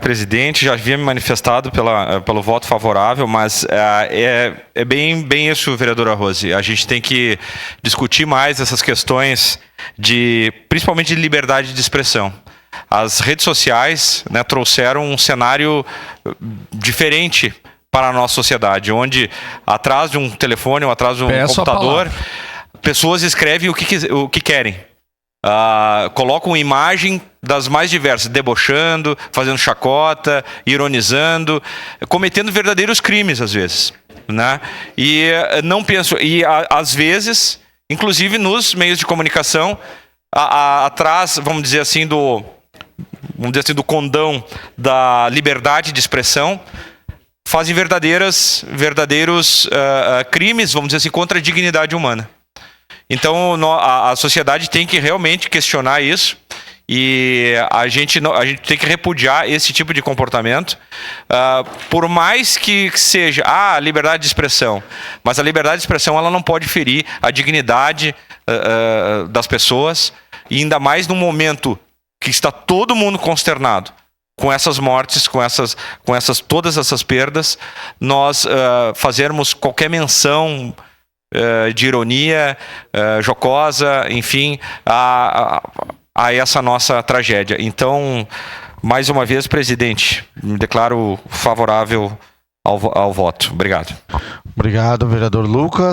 presidente, já havia me manifestado pelo voto favorável, mas é bem isso, vereadora Rose. A gente tem que discutir mais essas questões, principalmente de liberdade de expressão. As redes sociais, né, trouxeram um cenário diferente para a nossa sociedade, onde atrás de um telefone ou atrás de um computador, pessoas escrevem o que querem. Colocam imagem das mais diversas, debochando, fazendo chacota, ironizando, cometendo verdadeiros crimes às vezes, né? E não penso, às vezes, inclusive nos meios de comunicação, atrás, vamos dizer assim, do condão da liberdade de expressão, fazem verdadeiros crimes, vamos dizer assim, contra a dignidade humana. Então, a sociedade tem que realmente questionar isso e a gente tem que repudiar esse tipo de comportamento, por mais que seja a liberdade de expressão, mas a liberdade de expressão ela não pode ferir a dignidade das pessoas, e ainda mais num momento que está todo mundo consternado com essas mortes, todas essas perdas, nós fazermos qualquer menção de ironia, jocosa, enfim, a essa nossa tragédia. Então, mais uma vez, presidente, me declaro favorável ao voto. Obrigado. Obrigado, vereador Lucas.